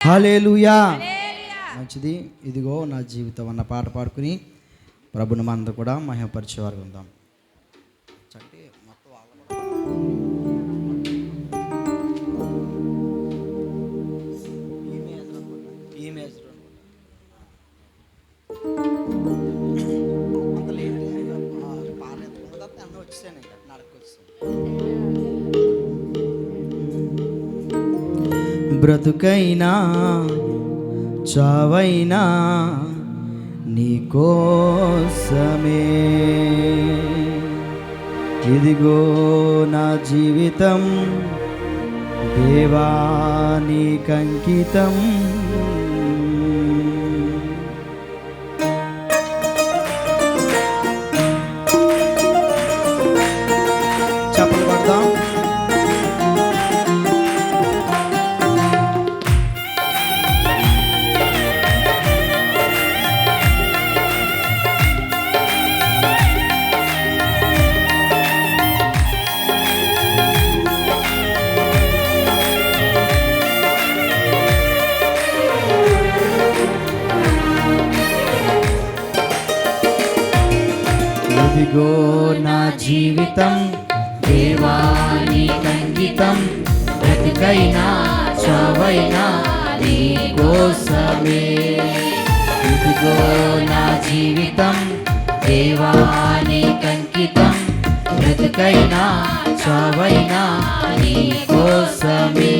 హల్లెలూయా. మంచిది. ఇదిగో నా జీవితం అన్న పాట పాడుకుని ప్రభుని మనందరూ కూడా మహిమపరిచేవారు ఉందాం. బ్రతుకైనా చావైనా నీ కోసమే, ఇదిగో నా జీవితం దేవా నీకంకితం. చప్పట్లు కొడదాం. ఇదిగో నా జీవితం దేవా నీకంకితం, బ్రతుకైనా చావైనా నీ కోసమే, ఇదిగో నా జీవితం దేవా నీకంకితం, బ్రతుకైనా చావైనా నీ కోసమే.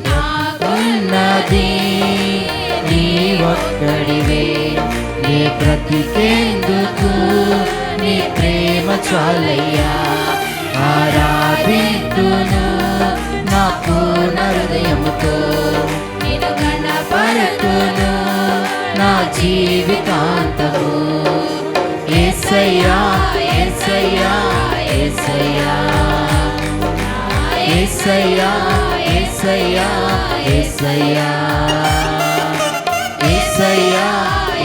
నాకున్నది నీ ఒక్కడివే, నీ బ్రతికేందుకు నీ ప్రేమ చాలయ్యా. ఆరాధింతును నా పూర్ణ హృదయముతో, నిన్ను గణపరతును నా జీవితాంతము. యేసయ్యా యేసయ్యా యేసయ్యా యేసయ్యా యేసయ్యా యేసయ్యా యేసయ్యా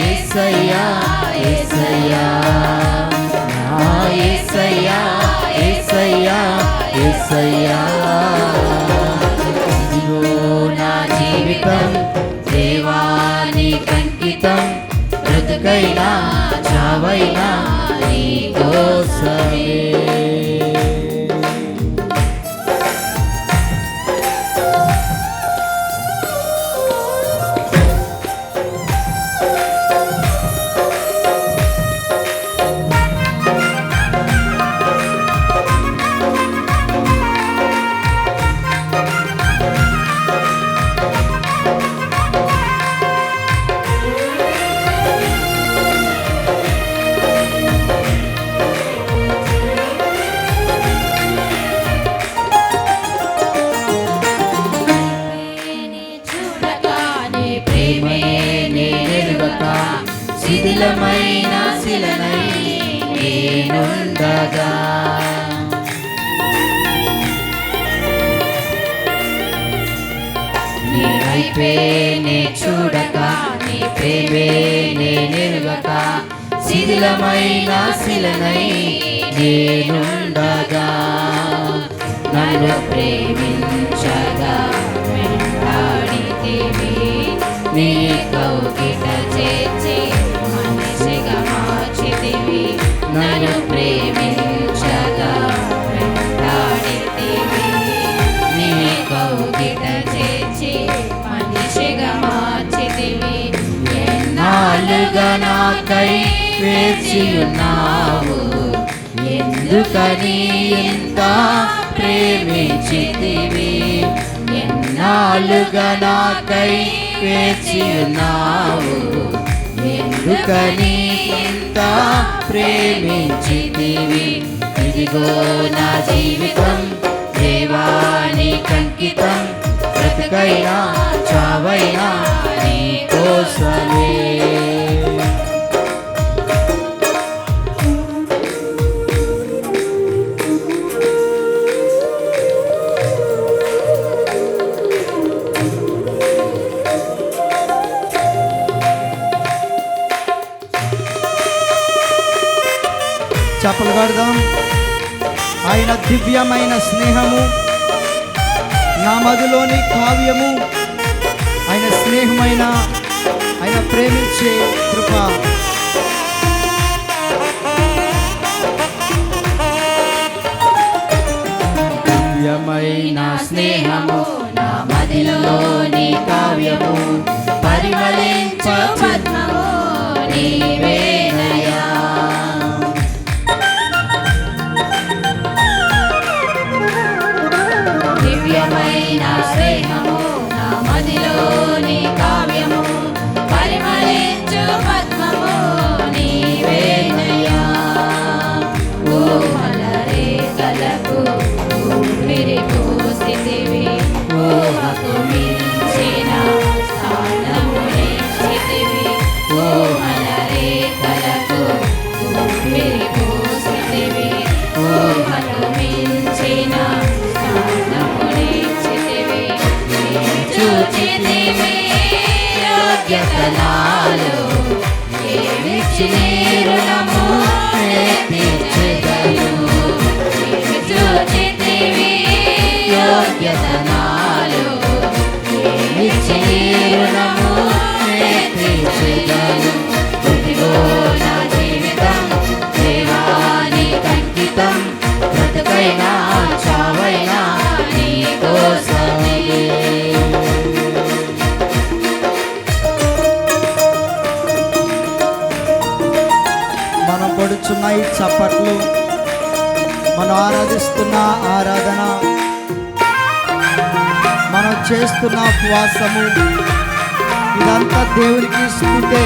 యేసయ్యా యేసయ్యా నా యేసయ్యా యేసయ్యా యేసయ్యా. ఇదిగో నా జీవితం దేవా నీకంకితం, బ్రతుకైనా చావైనా నీ కోసమే. శిథిలమైన శిలనై నేనుండగా, నీ వైపే నే చూడక, నీ ప్రేమే నేనెరుగక, శిథిలమైన శిలనై నేనుండగా, నన్ను ప్రేమించగా వెంటాడితివి, నీ కౌగిట చేర్చి మనిషిగా మార్చితివి. నన్ను ప్రేమించగా వెంటాడితివి, నీ కౌగిట చేర్చి మనిషిగా మార్చితివి. ఎన్నాళ్ళుగా నాకై వేచియున్నావు, ఎందుకని ఇంత ప్రేమించితివి. ఎన్నాళ్ళుగా నాకై వేచియున్నావు, ఎందుకని ఇంత ప్రేమించితివి. ఇదిగో నా జీవితం దేవా నీకంకితం, బ్రతుకైనా చావైనా నీ కోసమే. చప్పలు కొడదాం. ఆయన దివ్యమైన స్నేహము, నా మదిలోని కావ్యము, స్నేహమైన ఆయన ప్రేమించే కృప, దివ్యమైన స్నేహము నా మదిలోని కావ్యము, పరిమళించు పద్మము నీవేనయ్యా. దివ్యమైన స్నేహము నా మదిలోని కావ్యము, పరిమళించు పద్మము నీవేనయ్యా. ఊహల రేఖలకు ఊపిరి పోసితివి, ఊహకు మించిన స్థానముని చితివి. ఊహల రేఖలకు ఊపిరి పోసితివి, ఊహకు మించిన స్థానముని చితివి. చూచితివి యోగ్యత నాలో, ఏమిచ్చి నీ రుణము తీర్చెదను. చూచితివి యోగ్యత నాలో, ఏమిచ్చి నీ రుణము తీర్చెదను. ఇదిగో నా జీవితం దేవానికి అంకితం, బ్రతుకైనా చావైనా నీ కోసమే. మనం పడుచున్న ఈ చప్పట్లు, మనం ఆరాధిస్తున్న ఆరాధన, మనం చేస్తున్న ఉపవాసము, ఇదంతా దేవునికి స్తుతే.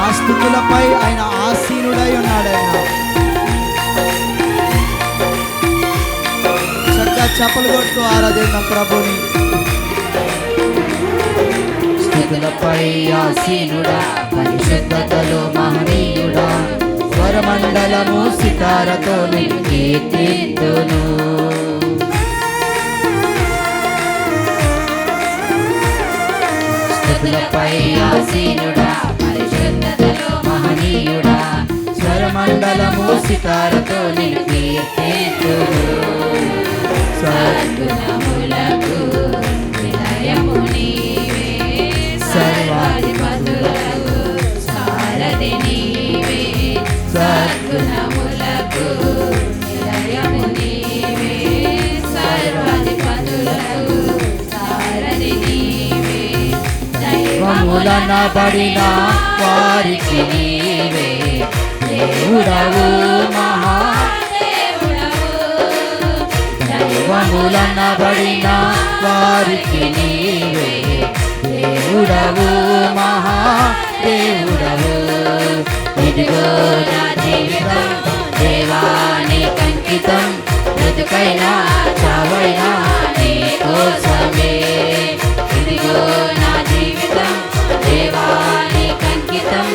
ఆ స్తుతులపై ఆయన ఆసీనుడై ఉన్నాడు. ఆయన చక్కగా చప్పలు కొడుతూ ఆరాధిద్దాం ప్రభుని. స్తుతులపై ఆసీనుడా, పరిశుద్ధతలో మహనీయుడా, స్వరమండలము సితారతో నిన్ను కీర్తింతును. స్తుతులపై ఆసీనుడా, పరిశుద్ధతలో మహనీయుడా, స్వరమండలము సితారతో నిన్ను కీర్తింతును. సద్గుణములకు నిలయము నీవే, సర్వాధిపతులకు సారథి నీవే. సద్గుణములకు నిలయము నీవే, సర్వాధిపతులకు సారథి నీవే. దైవములనబడిన వారికి నీవే దేవుడవు, మహాదేవుడవు. దైవములనబడిన వారికి నీవే దేవుడవు, మహాదేవుడవు. ఇదిగో నా జీవితం దేవానికి అంకితం, బ్రతుకైనా చావైనా నీ కోసమే. ఇదిగో నా జీవితం దేవానికి అంకితం,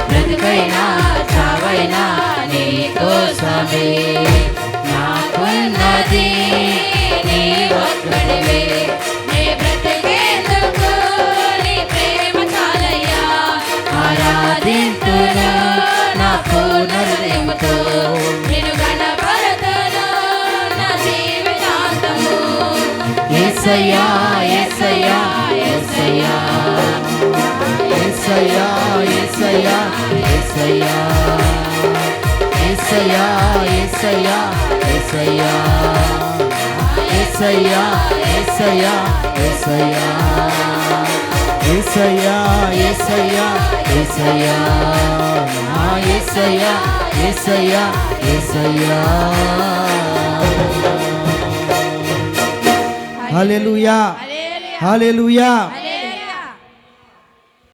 బ్రతుకైనా చావైనా నీ కోసమే. నాకున్నది నీ ఒక్కడివే, నీ బ్రతికేందుకు నీ ప్రేమ చాలయ్యా. ఆరాధింతును నా పూర్ణ హృదయముతో, నిన్ను గణపరతును నా జీవితాంతము. యేసయ్యా యేసయ్యా యేసయ్యా, యేసయ్యా యేసయ్యా యేసయ్యా, యేసయ్యా యేసయ్యా యేసయ్యా, యేసయ్యా యేసయ్యా యేసయ్యా, యేసయ్యా యేసయ్యా యేసయ్యా, నా యేసయ్యా యేసయ్యా యేసయ్యా. హల్లెలూయా హల్లెలూయా.